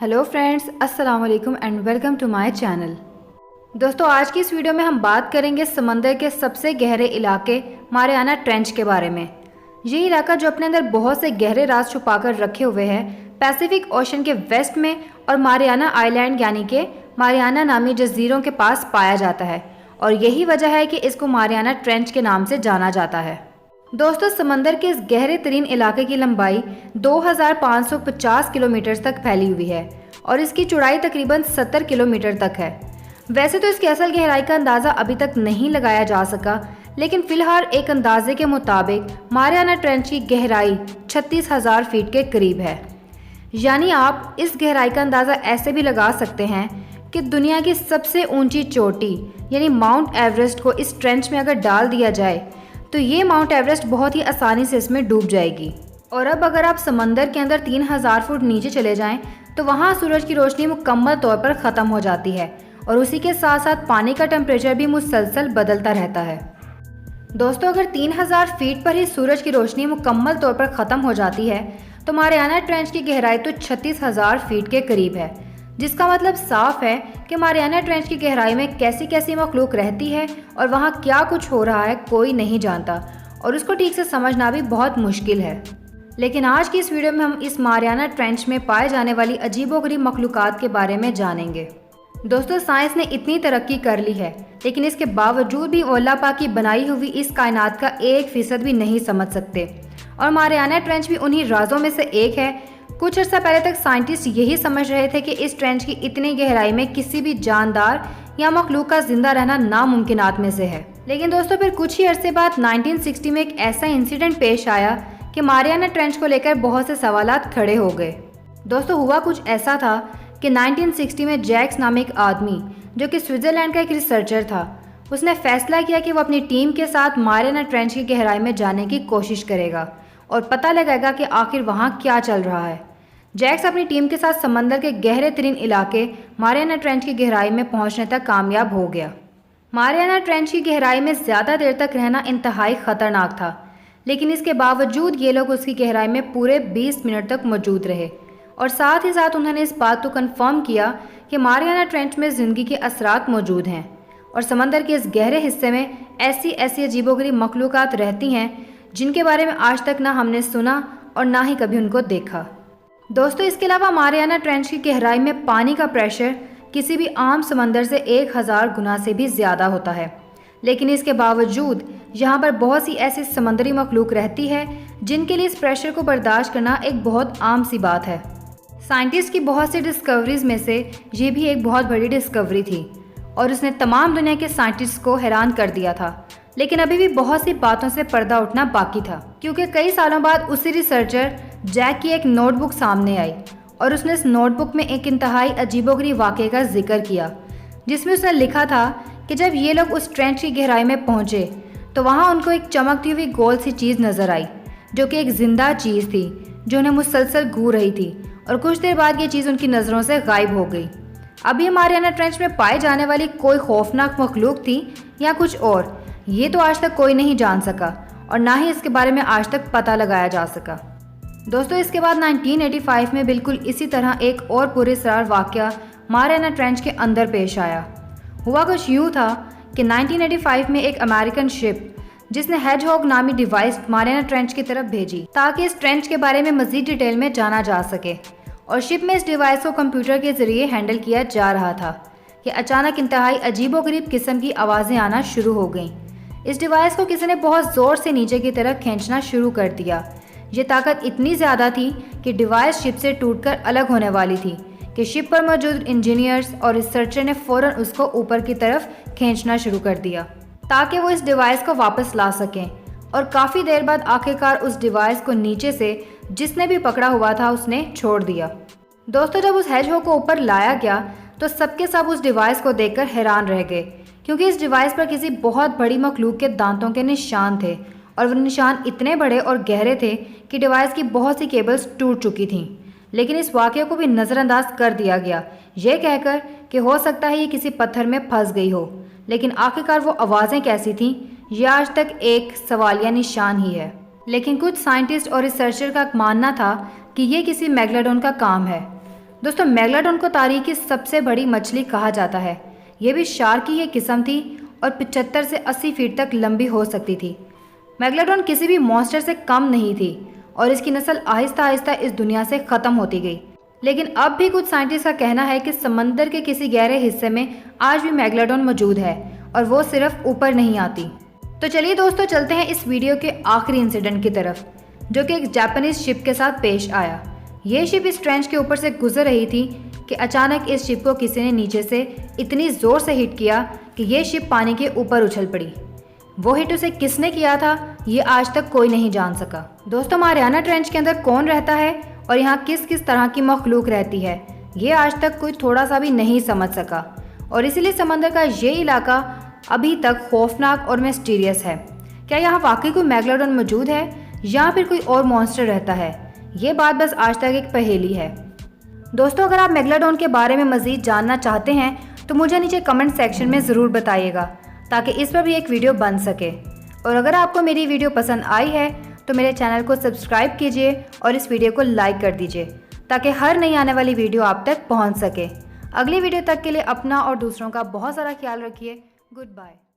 Hello friends, अस्सलाम वालेकुम and welcome to my channel. दोस्तों, आज की इस वीडियो में हम बात करेंगे समंदर के सबसे गहरे इलाके मारियाना ट्रेंच के बारे में। ये इलाका जो अपने अंदर बहुत से गहरे राज छुपाकर रखे हुए है, पैसिफिक ओशन के वेस्ट में और मारियाना आइलैंड यानी कि मारियाना नामी जजीरों के पास पाया जाता है, और यही वजह है कि इसको मारियाना ट्रेंच के नाम से जाना जाता है। दोस्तों, समंदर के इस गहरे तरीन इलाके की लंबाई 2550 किलोमीटर तक फैली हुई है और इसकी चौड़ाई तकरीबन 70 किलोमीटर तक है। वैसे तो इसकी असल गहराई का अंदाज़ा अभी तक नहीं लगाया जा सका, लेकिन फिलहाल एक अंदाजे के मुताबिक मारियाना ट्रेंच की गहराई 36,000 फीट के करीब है। यानी आप इस गहराई का अंदाज़ा ऐसे भी लगा सकते हैं कि दुनिया की सबसे ऊंची चोटी यानी माउंट एवरेस्ट को इस ट्रेंच में अगर डाल दिया जाए तो ये माउंट एवरेस्ट बहुत ही आसानी से इसमें डूब जाएगी। और अब अगर आप समंदर के अंदर 3000 फुट नीचे चले जाएं तो वहाँ सूरज की रोशनी मुकम्मल तौर पर ख़त्म हो जाती है और उसी के साथ साथ पानी का टेम्परेचर भी मुसलसल बदलता रहता है। दोस्तों, अगर 3000 फीट पर ही सूरज की रोशनी मुकम्मल तौर पर ख़त्म हो जाती है तो मारियाना ट्रेंच की गहराई तो 36,000 फीट के करीब है, जिसका मतलब साफ है कि मारियाना ट्रेंच की गहराई में कैसी कैसी मखलूक रहती है और वहाँ क्या कुछ हो रहा है कोई नहीं जानता, और उसको ठीक से समझना भी बहुत मुश्किल है। लेकिन आज की इस वीडियो में हम इस मारियाना ट्रेंच में पाए जाने वाली अजीबोगरीब मखलूकात के बारे में जानेंगे। दोस्तों, साइंस ने इतनी तरक्की कर ली है, लेकिन इसके बावजूद भी अल्लाह पाक की बनाई हुई इस कायनात का 1% भी नहीं समझ सकते, और मारियाना ट्रेंच भी उन्हीं राजों में से एक है। कुछ अर्सा पहले तक साइंटिस्ट यही समझ रहे थे कि इस ट्रेंच की इतनी गहराई में किसी भी जानदार या मखलूक का जिंदा रहना नामुमकिनात में से है। लेकिन दोस्तों, फिर कुछ ही अरसे बाद 1960 में एक ऐसा इंसिडेंट पेश आया कि मारियाना ट्रेंच को लेकर बहुत से सवालात खड़े हो गए। दोस्तों, हुआ कुछ ऐसा था कि 1960 में जैक्स नामे एक आदमी जो कि स्विट्ज़रलैंड का एक रिसर्चर था, उसने फैसला किया कि वो अपनी टीम के साथ मारियाना ट्रेंच की गहराई में जाने की कोशिश करेगा और पता लगाएगा कि आखिर वहाँ क्या चल रहा है। जैक्स अपनी टीम के साथ समंदर के गहरे तरीन इलाके मारियाना ट्रेंच की गहराई में पहुंचने तक कामयाब हो गया। मारियाना ट्रेंच की गहराई में ज़्यादा देर तक रहना इंतहाई ख़तरनाक था, लेकिन इसके बावजूद ये लोग उसकी गहराई में पूरे 20 मिनट तक मौजूद रहे, और साथ ही साथ उन्होंने इस बात को कन्फर्म किया कि मारियाना ट्रेंच में ज़िंदगी के असरात मौजूद हैं और समंदर के इस गहरे हिस्से में ऐसी ऐसी अजीबोगरीब मखलूक़ात रहती हैं जिनके बारे में आज तक ना हमने सुना और ना ही कभी उनको देखा। दोस्तों, इसके अलावा मारियाना ट्रेंच की गहराई में पानी का प्रेशर किसी भी आम समंदर से 1000 गुना से भी ज़्यादा होता है, लेकिन इसके बावजूद यहाँ पर बहुत सी ऐसी समंदरी मखलूक रहती है जिनके लिए इस प्रेशर को बर्दाश्त करना एक बहुत आम सी बात है। साइंटिस्ट की बहुत सी डिस्कवरीज में से ये भी एक बहुत बड़ी डिस्कवरी थी और उसने तमाम दुनिया के साइंटिस्ट को हैरान कर दिया था। लेकिन अभी भी बहुत सी बातों से पर्दा उठना बाकी था, क्योंकि कई सालों बाद उसी रिसर्चर जैक की एक नोटबुक सामने आई और उसने इस नोटबुक में एक इंतहाई अजीबोगरीब वाक़े का जिक्र किया, जिसमें उसने लिखा था कि जब ये लोग उस ट्रेंच की गहराई में पहुंचे तो वहां उनको एक चमकती हुई गोल सी चीज़ नज़र आई, जो कि एक जिंदा चीज़ थी जो उन्हें मुसलसल घूर रही थी, और कुछ देर बाद ये चीज़ उनकी नज़रों से गायब हो गई। अब ये मारियाना ट्रेंच में पाए जाने वाली कोई खौफनाक मखलूक थी या कुछ और, ये तो आज तक कोई नहीं जान सका और ना ही इसके बारे में आज तक पता लगाया जा सका। दोस्तों, इसके बाद 1985 में बिल्कुल इसी तरह एक और पुरअसरार वाक़या मारियाना ट्रेंच के अंदर पेश आया। हुआ कुछ यूँ था कि 1985 में एक अमेरिकन शिप जिसने हेजहॉग नामी डिवाइस मारियाना ट्रेंच की तरफ भेजी ताकि इस ट्रेंच के बारे में मज़ीद डिटेल में जाना जा सके, और शिप में इस डिवाइस को कंप्यूटर के ज़रिए हैंडल किया जा रहा था कि अचानक इंतहाई अजीबोगरीब किस्म की आवाज़ें आना शुरू हो गईं। इस डिवाइस को किसी ने बहुत ज़ोर से नीचे की तरफ खींचना शुरू कर दिया। ये ताकत इतनी ज़्यादा थी कि डिवाइस शिप से टूटकर अलग होने वाली थी कि शिप पर मौजूद इंजीनियर्स और रिसर्चर ने फ़ौरन उसको ऊपर की तरफ खींचना शुरू कर दिया ताकि वो इस डिवाइस को वापस ला सकें, और काफ़ी देर बाद आखिरकार उस डिवाइस को नीचे से जिसने भी पकड़ा हुआ था उसने छोड़ दिया। दोस्तों, जब उस हेजहॉग को ऊपर लाया गया तो सबके सब उस डिवाइस को देखकर हैरान रह गए, क्योंकि इस डिवाइस पर किसी बहुत बड़ी मखलूक के दांतों के निशान थे, और वो निशान इतने बड़े और गहरे थे कि डिवाइस की बहुत सी केबल्स टूट चुकी थीं। लेकिन इस वाक़े को भी नज़रअंदाज कर दिया गया, ये कहकर कि हो सकता है ये किसी पत्थर में फंस गई हो। लेकिन आखिरकार वो आवाज़ें कैसी थीं, ये आज तक एक सवालिया निशान ही है। लेकिन कुछ साइंटिस्ट और रिसर्चर का मानना था कि ये किसी मेगलोडॉन का काम है। दोस्तों मेगलाडोन को तारीख की सबसे बड़ी मछली कहा जाता है। ये भी शार्क की एक किस्म थी और 75 से 80 फीट तक लंबी हो सकती थी। मेगलाडोन किसी भी मॉन्स्टर से कम नहीं थी और इसकी नस्ल आहिस्ता आहिस्ता इस दुनिया से ख़त्म होती गई। लेकिन अब भी कुछ साइंटिस्ट का कहना है कि समंदर के किसी गहरे हिस्से में आज भी मेगलाडोन मौजूद है और वो सिर्फ ऊपर नहीं आती। तो चलिए दोस्तों चलते हैं इस वीडियो के आखिरी इंसिडेंट की तरफ, जो कि एक जापानीज शिप के साथ पेश आया। ये शिप इस ट्रेंच के ऊपर से गुजर रही थी कि अचानक इस शिप को किसी ने नीचे से इतनी ज़ोर से हिट किया कि ये शिप पानी के ऊपर उछल पड़ी। वो हिट उसे किसने किया था ये आज तक कोई नहीं जान सका। दोस्तों मारियाना ट्रेंच के अंदर कौन रहता है और यहाँ किस किस तरह की मखलूक रहती है ये आज तक कोई थोड़ा सा भी नहीं समझ सका, और इसीलिए समंदर का ये इलाका अभी तक खौफनाक और मिस्टीरियस है। क्या यहाँ वाकई कोई मेगलाडोन मौजूद है या फिर कोई और मॉन्स्टर रहता है, ये बात बस आज तक एक पहेली है। दोस्तों अगर आप मेगलाडोन के बारे में मज़ीद जानना चाहते हैं तो मुझे नीचे कमेंट सेक्शन में ज़रूर बताइएगा ताकि इस पर भी एक वीडियो बन सके। और अगर आपको मेरी वीडियो पसंद आई है तो मेरे चैनल को सब्सक्राइब कीजिए और इस वीडियो को लाइक कर दीजिए ताकि हर नई आने वाली वीडियो आप तक पहुंच सके। अगली वीडियो तक के लिए अपना और दूसरों का बहुत सारा ख्याल रखिए। Good bye.